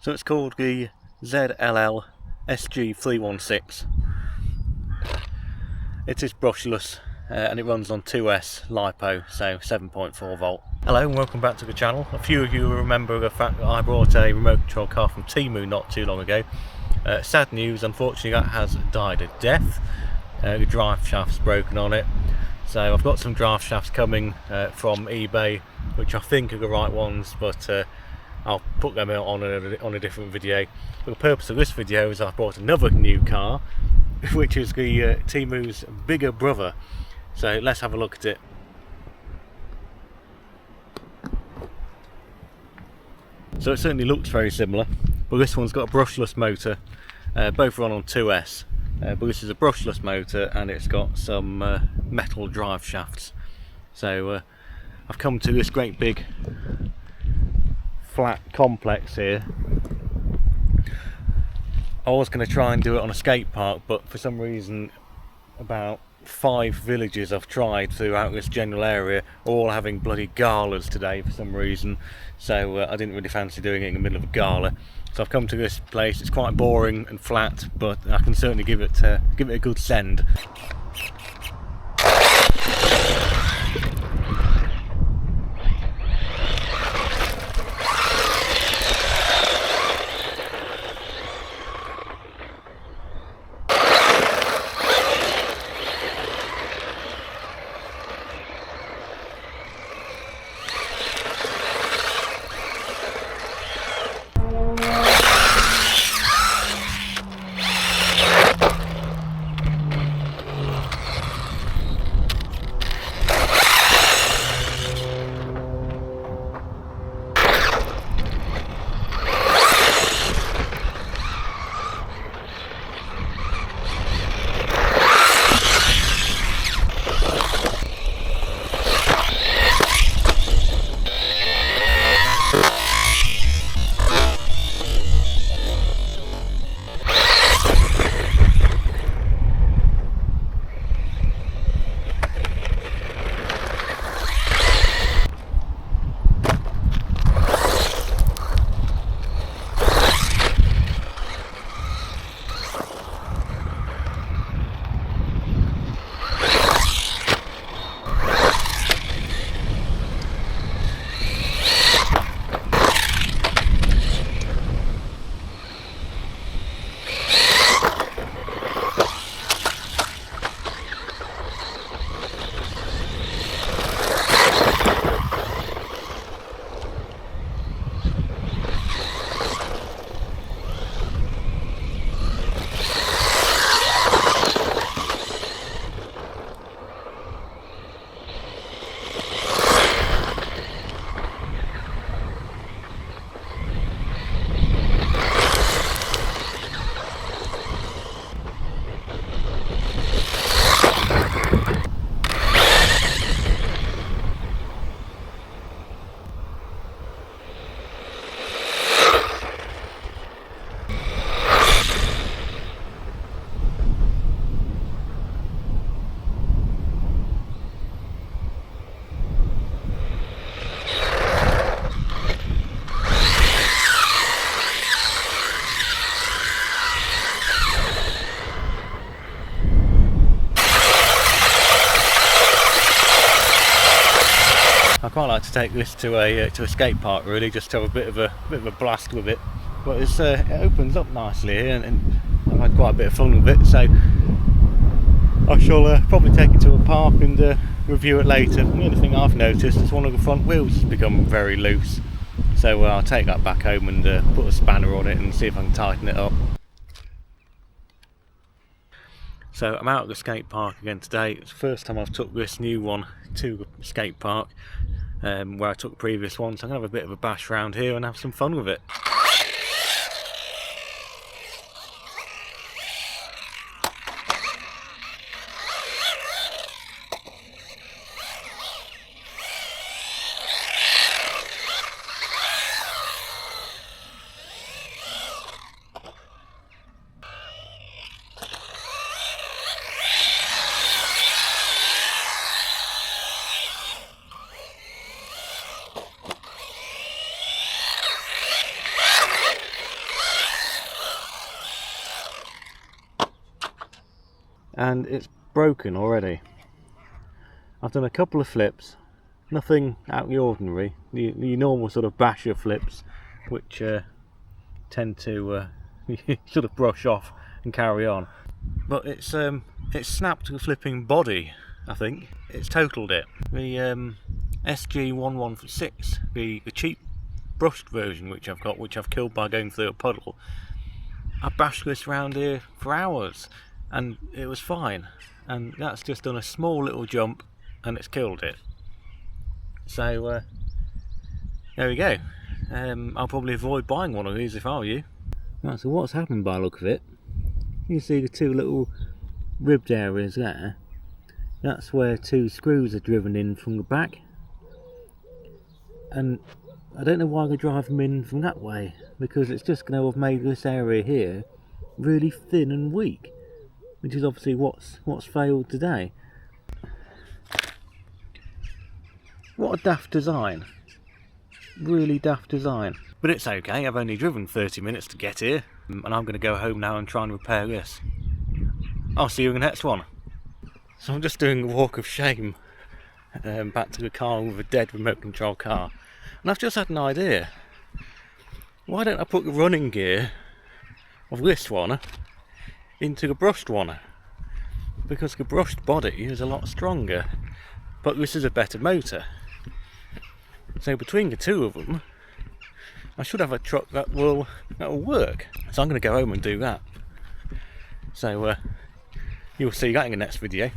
So it's called the ZLL SG316. It is brushless and it runs on 2S LiPo, so 7.4 volt. Hello and welcome back to the channel. A few of you will remember the fact that I brought a remote control car from TEMU not too long ago. Sad news, unfortunately that has died a death. The drive shaft's broken on it. So I've got some drive shafts coming from eBay, which I think are the right ones, but I'll put them out on a different video. But the purpose of this video is I've bought another new car, which is the TEMU's bigger brother. So let's have a look at it. So it certainly looks very similar, but this one's got a brushless motor. Both run on 2S, but this is a brushless motor and it's got some metal drive shafts. So I've come to this great big flat complex here. I was going to try and do it on a skate park, but for some reason about 5 villages I've tried throughout this general area are all having bloody galas today for some reason, so I didn't really fancy doing it in the middle of a gala. So I've come to this place. It's quite boring and flat, but I can certainly give it a good send. I quite like to take this to a skate park, really, just to have a bit of a blast with it. But it opens up nicely here, and I've had quite a bit of fun with it. So I shall probably take it to a park and review it later. The only thing I've noticed is one of the front wheels has become very loose. So I'll take that back home and put a spanner on it and see if I can tighten it up. So I'm out at the skate park again today. It's the first time I've took this new one to the skate park, where I took the previous one, so I'm going to have a bit of a bash around here and have some fun with it. and it's broken already. I've done a couple of flips, nothing out of the ordinary, the normal sort of basher flips, which tend to sort of brush off and carry on. But it's snapped the flipping body, I think. It's totaled it. The SG116, the cheap brushed version which I've got, which I've killed by going through a puddle, I bashed this around here for hours and it was fine, and that's just done a small little jump and it's killed it. So there we go. I'll probably avoid buying one of these if I were you. Right, so what's happened by the look of it, you can see the two little ribbed areas there. That's where two screws are driven in from the back, and I don't know why they drive them in from that way, because it's just going to have made this area here really thin and weak, which is obviously what's failed today. What a daft design, really daft design. But it's okay, I've only driven 30 minutes to get here, and I'm going to go home now and try and repair this. I'll see you in the next one. So I'm just doing a walk of shame back to the car with a dead remote control car, and I've just had an idea. Why don't I put the running gear of this one into the brushed one? Because the brushed body is a lot stronger, but this is a better motor. So between the two of them, I should have a truck that will work. So I'm going to go home and do that. So you'll see that in the next video.